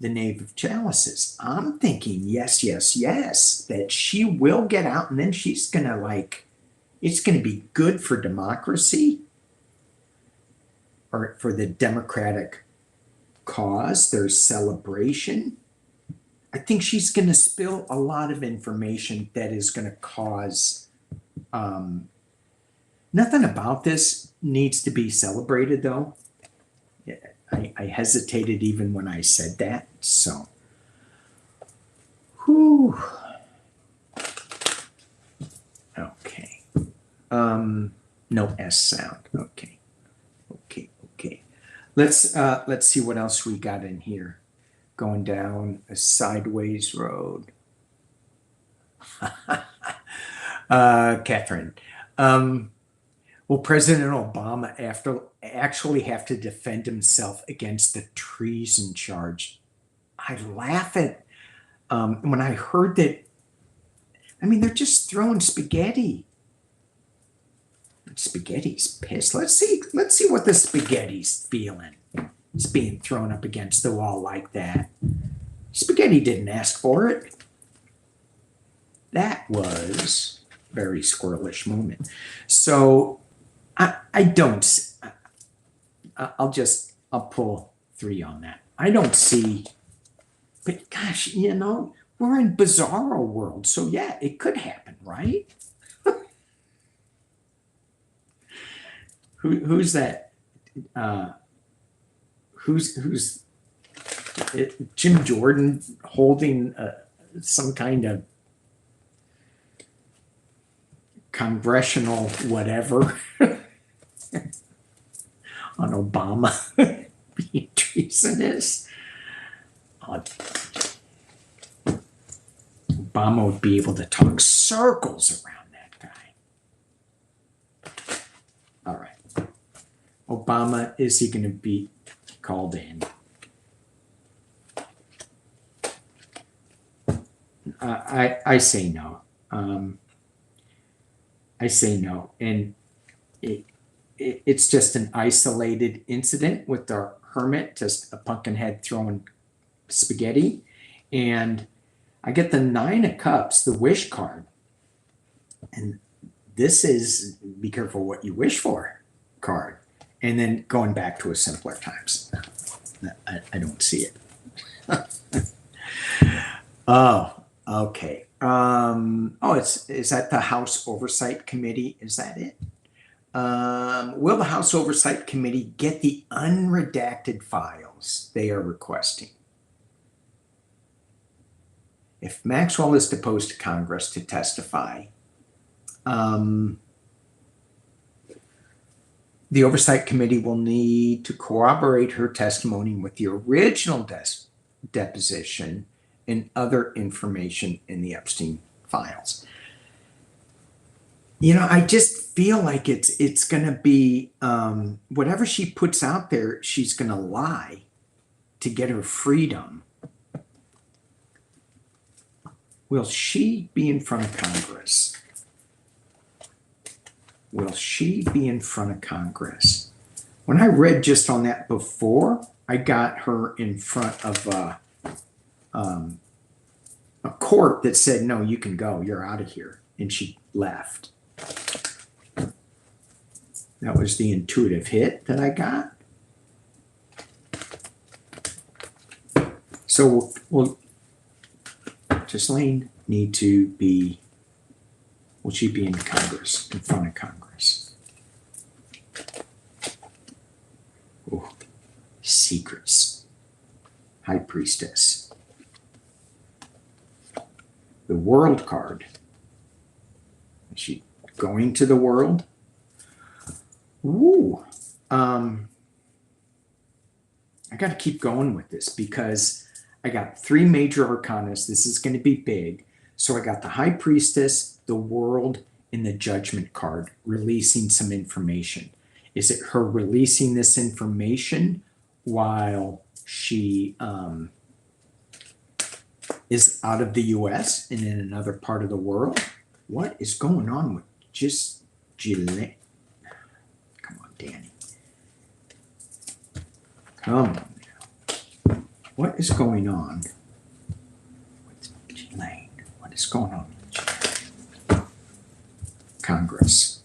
The Knave of Chalices. I'm thinking yes, that she will get out, and then she's going to it's going to be good for democracy, or for the Democratic cause. There's celebration. I think she's going to spill a lot of information that is going to cause nothing about this needs to be celebrated, though. I hesitated even when I said that. So, whew. Okay. No S sound. Okay. Let's see what else we got in here. Going down a sideways road. Catherine. Will President Obama actually have to defend himself against the treason charge? I laugh at when I heard that. I mean, they're just throwing spaghetti. Spaghetti's pissed. Let's see what the spaghetti's feeling. It's being thrown up against the wall like that. Spaghetti didn't ask for it. That was a very squirrelish moment. So I don't. I'll pull 3 on that. I don't see But gosh, you know, we're in bizarro world. So yeah, it could happen, right? Who's that? Who's Jim Jordan holding some kind of congressional whatever on Obama being treasonous? Obama would be able to talk circles around that guy. All right. Obama, is he going to be called in? I say no. I say no. And it's just an isolated incident with our hermit, just a pumpkin head throwing spaghetti. And I get the 9 of Cups, the wish card. And this is be careful what you wish for card. And then going back to a simpler times. I don't see it. Oh, okay. Is that the House Oversight Committee? Is that it? Will the House Oversight Committee get the unredacted files they are requesting? If Maxwell is deposed to Congress to testify, the Oversight Committee will need to corroborate her testimony with the original deposition and other information in the Epstein files. You know, I just feel like it's going to be whatever she puts out there, she's going to lie to get her freedom. Will she be in front of Congress? Will she be in front of Congress? When I read just on that before, I got her in front of a court that said, no, you can go, you're out of here. And she left. That was the intuitive hit that I got. So will Ghislaine need to be, will she be in Congress, in front of Congress? Oh, secrets. High Priestess. The World card. Is she going to the world? Ooh. I got to keep going with this because I got 3 major arcanas. This is going to be big. So I got the High Priestess, the World, and the Judgment card releasing some information. Is it her releasing this information while she is out of the U.S. and in another part of the world? What is going on with just Ghislaine? Come on, Danny. Come on now. What is going on with Ghislaine? What is going on with Ghislaine? Congress.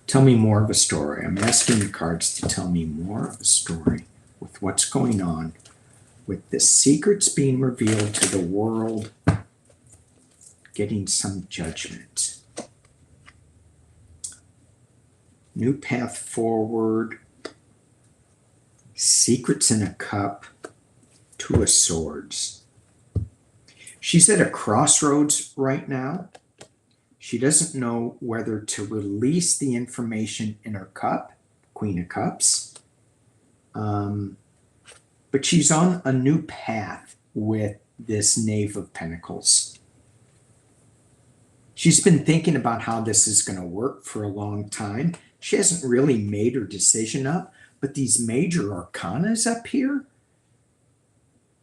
Tell me more of a story. I'm asking the cards to tell me more of a story with what's going on with the secrets being revealed to the world, getting some judgment. New path forward. Secrets in a cup. 2 of Swords. She's at a crossroads right now. She doesn't know whether to release the information in her cup, Queen of Cups. But she's on a new path with this Knave of Pentacles. She's been thinking about how this is going to work for a long time. She hasn't really made her decision up, but these major arcanas up here,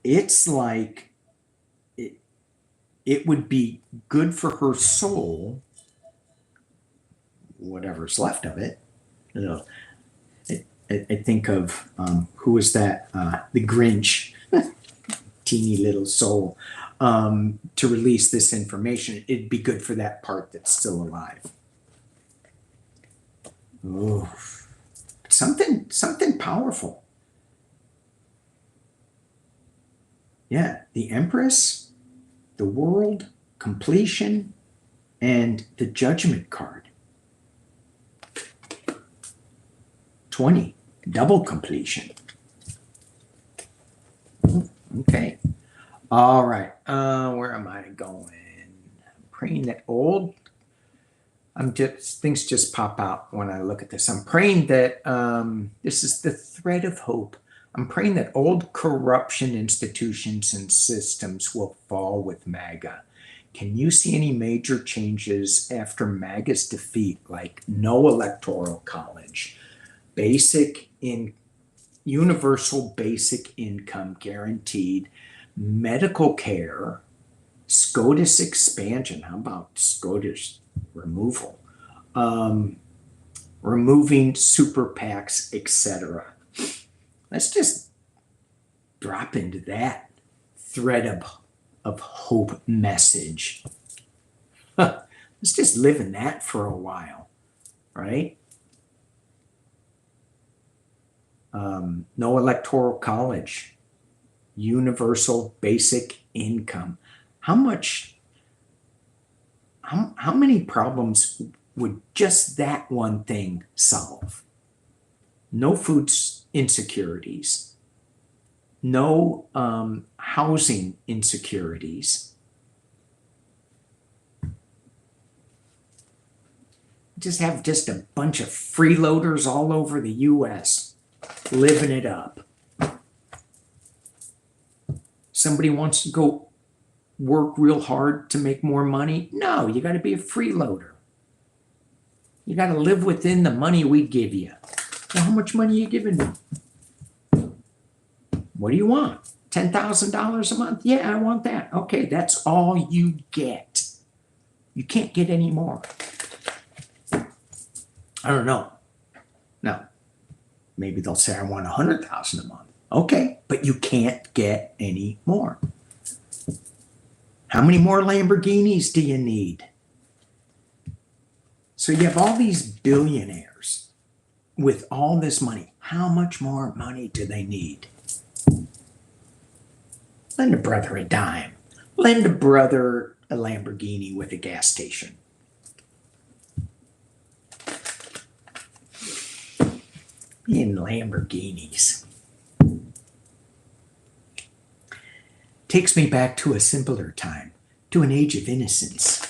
it's like it would be good for her soul, whatever's left of it. I think of, who was that? The Grinch, teeny little soul, to release this information. It'd be good for that part that's still alive. Oh, something powerful. Yeah, the Empress, the World, completion, and the Judgment card. 20, double completion. Okay. All right. Where am I going? I'm praying that things just pop out when I look at this. I'm praying that this is the thread of hope. I'm praying that old corruption institutions and systems will fall with MAGA. Can you see any major changes after MAGA's defeat, like no electoral college, universal basic income guaranteed, medical care, SCOTUS expansion? How about SCOTUS removal? Removing super PACs, etc. Let's just drop into that thread of hope message. Let's just live in that for a while, right? No electoral college, universal basic income. How many problems would just that one thing solve? No food insecurities, no housing insecurities. Just have just a bunch of freeloaders all over the U.S. living it up. Somebody wants to go work real hard to make more money? No, you got to be a freeloader. You got to live within the money we give you. Well, how much money are you giving me? What do you want? $10,000 a month? Yeah, I want that. Okay, that's all you get. You can't get any more. I don't know. No. Maybe they'll say I want $100,000 a month. Okay, but you can't get any more. How many more Lamborghinis do you need? So you have all these billionaires with all this money. How much more money do they need? Lend a brother a dime. Lend a brother a Lamborghini with a gas station. In Lamborghinis. Takes me back to a simpler time, to an age of innocence,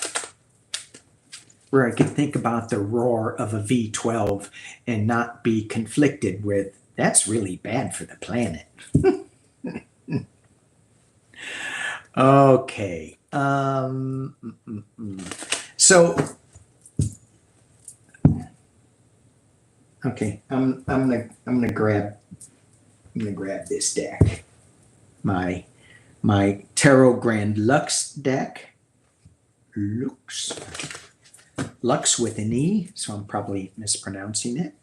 where I could think about the roar of a V12 and not be conflicted with, that's really bad for the planet. Okay. So, okay, I'm gonna grab this deck, my Tarot Grand Lux deck, Lux with an E, so I'm probably mispronouncing it.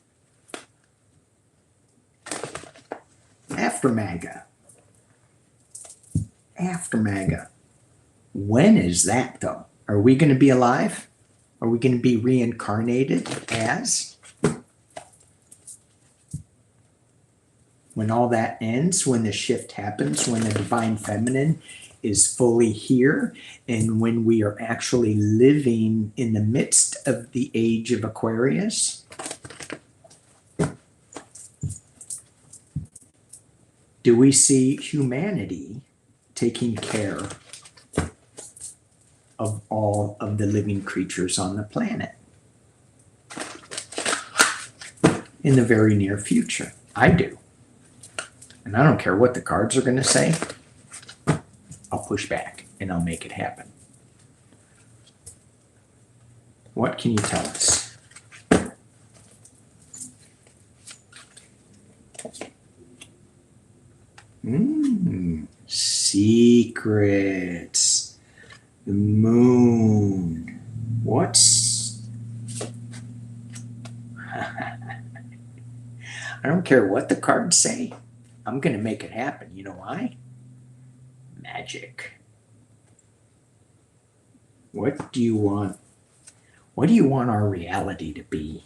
After MAGA. After MAGA. When is that, though? Are we going to be alive? Are we going to be reincarnated as? When all that ends, when the shift happens, when the divine feminine is fully here, and when we are actually living in the midst of the age of Aquarius? Do we see humanity taking care of all of the living creatures on the planet in the very near future? I do. And I don't care what the cards are going to say. I'll push back and I'll make it happen. What can you tell us? Secrets. The moon. What's... I don't care what the cards say. I'm going to make it happen. You know why? Magic. What do you want? What do you want our reality to be?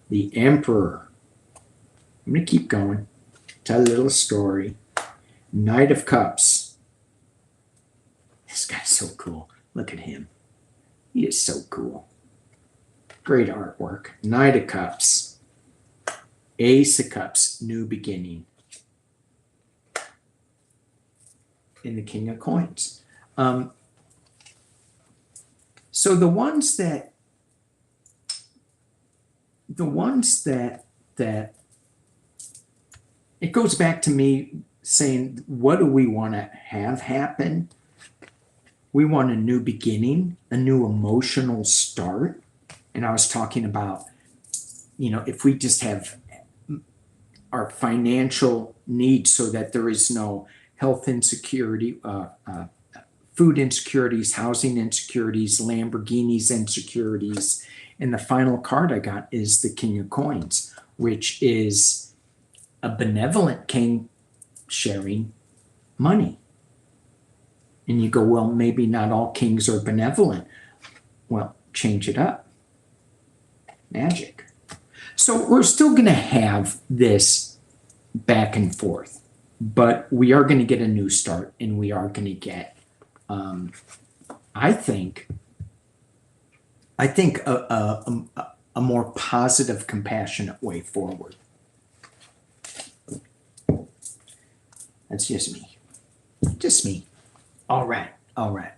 The Emperor. I'm going to keep going. Tell a little story. Knight of Cups. This guy's so cool. Look at him. He is so cool. Great artwork. Knight of Cups. Ace of Cups. New beginning. And the King of Coins. So the ones that it goes back to me saying, what do we want to have happen? We want a new beginning, a new emotional start. And I was talking about, if we just have our financial needs so that there is no health insecurity, food insecurities, housing insecurities, Lamborghinis insecurities. And the final card I got is the King of Coins, which is a benevolent king sharing money. And you go, well, maybe not all kings are benevolent. Well, change it up. Magic. So we're still going to have this back and forth, but we are going to get a new start, and we are going to get, I think a more positive, compassionate way forward. That's just me. Just me. All right. All right.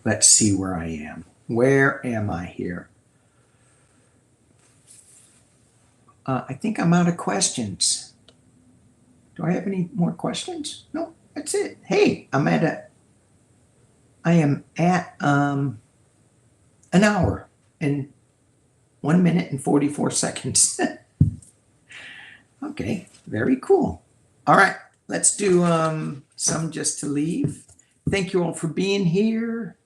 Let's see where I am. Where am I here? I think I'm out of questions. Do I have any more questions? No, that's it. Hey, I am at an hour and 1 minute and 44 seconds. Okay, very cool. All right, let's do some just to leave. Thank you all for being here.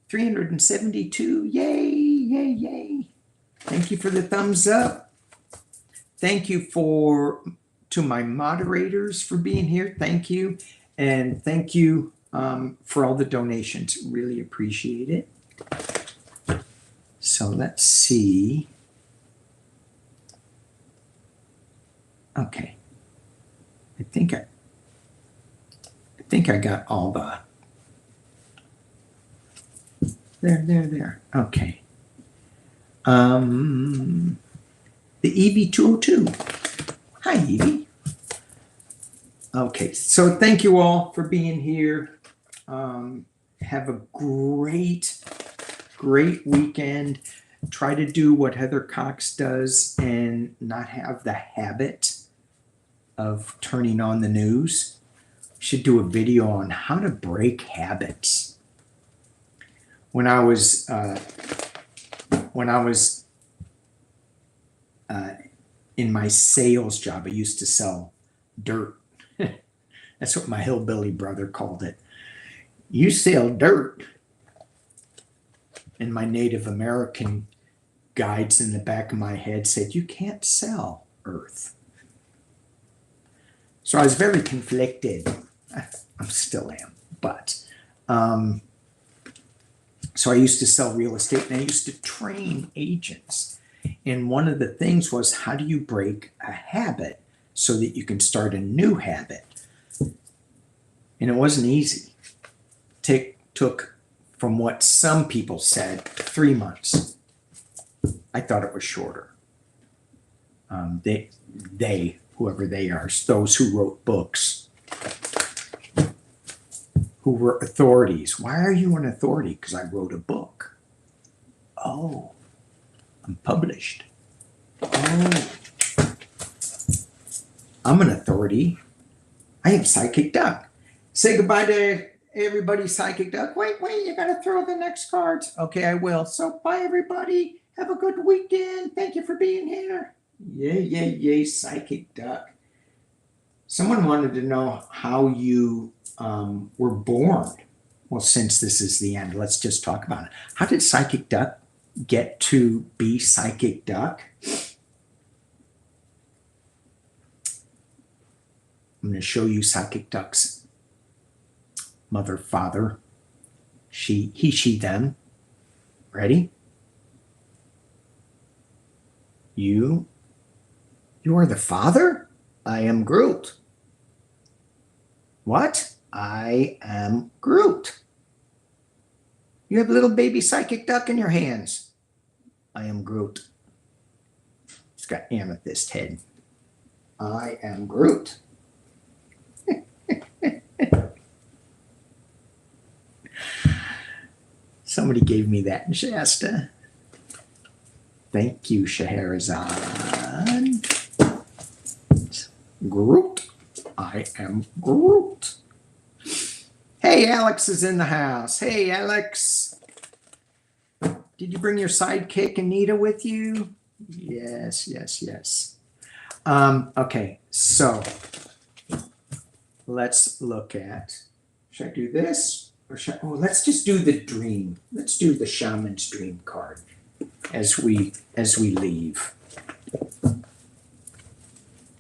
372, yay, yay, yay. Thank you for the thumbs up. Thank you to my moderators for being here. Thank you. And thank you for all the donations. Really appreciate it. So let's see. Okay. I think I got all the there. Okay. The EV202. Hi, Evie. Okay, so thank you all for being here. Have a great weekend. Try to do what Heather Cox does and not have the habit of turning on the news. We should do a video on how to break habits. When I was in my sales job, I used to sell dirt. That's what my hillbilly brother called it. You sell dirt. And my Native American guides in the back of my head said, you can't sell earth. So I was very conflicted. I still am, but so I used to sell real estate, and I used to train agents. And one of the things was, how do you break a habit so that you can start a new habit? And it wasn't easy. Took, from what some people said, 3 months. I thought it was shorter. They, whoever they are, those who wrote books, who were authorities. Why are you an authority? Because I wrote a book. Oh, I'm published. Oh, I'm an authority. I am PsychicDuck. Say goodbye to everybody, PsychicDuck. Wait, you gotta throw the next cards. Okay, I will. So bye, everybody. Have a good weekend. Thank you for being here. Yay, PsychicDuck. Someone wanted to know how you were born. Well, since this is the end, let's just talk about it. How did PsychicDuck get to be PsychicDuck? I'm going to show you PsychicDuck's mother, father. he, she, them. Ready? You are the father? I am Groot. What? I am Groot. You have a little baby psychic duck in your hands. I am Groot. It's got amethyst head. I am Groot. Somebody gave me that in Shasta. Thank you, Scheherazade. Groot. I am Groot. Hey, Alex is in the house. Hey, Alex. Did you bring your sidekick, Anita, with you? Yes, yes, yes. Okay, so let's look at, should I do this? Or let's just do the dream. Let's do the shaman's dream card as we leave.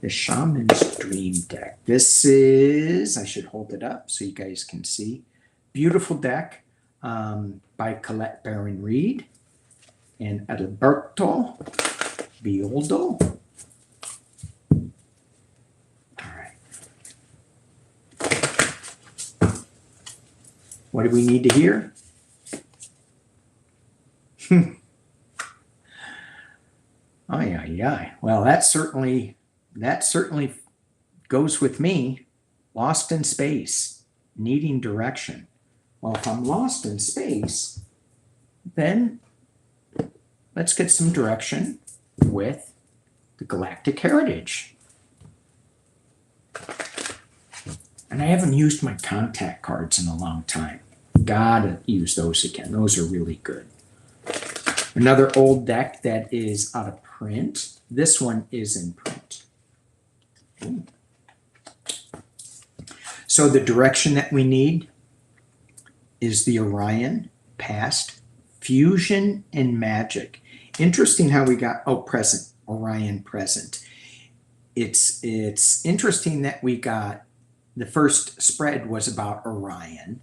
The shaman's dream deck. This is, I should hold it up so you guys can see. Beautiful deck by Colette Baron Reed and Alberto Bioldo. What do we need to hear? Ay, ay, ay. Well, that certainly goes with me. Lost in space, needing direction. Well, if I'm lost in space, then let's get some direction with the galactic heritage. And I haven't used my contact cards in a long time. Gotta use those again. Those are really good. Another old deck that is out of print. This one is in print. Ooh. So the direction that we need is the Orion, past, fusion, and magic. Interesting how we got, present, Orion present. It's interesting that we got, the first spread was about Orion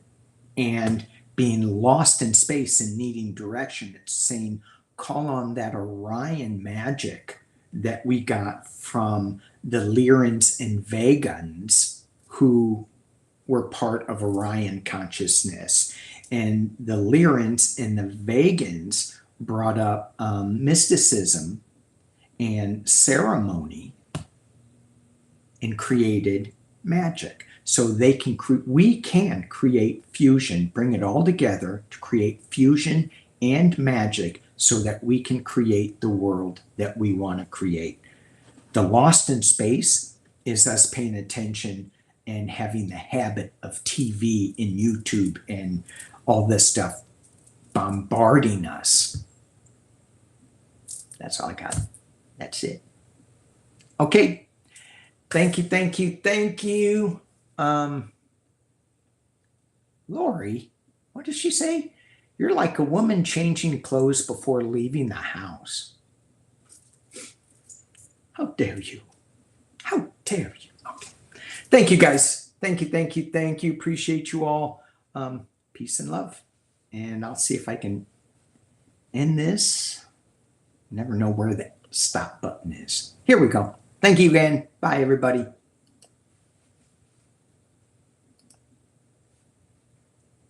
and being lost in space and needing direction. It's saying call on that Orion magic that we got from the Lyrans and Vegans, who were part of Orion consciousness. And the Lyrans and the Vegans brought up mysticism and ceremony and created magic. So we can create fusion, bring it all together to create fusion and magic so that we can create the world that we want to create. The lost in space is us paying attention and having the habit of TV and YouTube and all this stuff bombarding us. That's all I got. That's it. Okay. Thank you, thank you, thank you. Lori, what did she say? You're like a woman changing clothes before leaving the house. How dare you? How dare you? Okay. Thank you, guys. Thank you, thank you, thank you. Appreciate you all. Peace and love. And I'll see if I can end this. Never know where the stop button is. Here we go. Thank you again. Bye, everybody.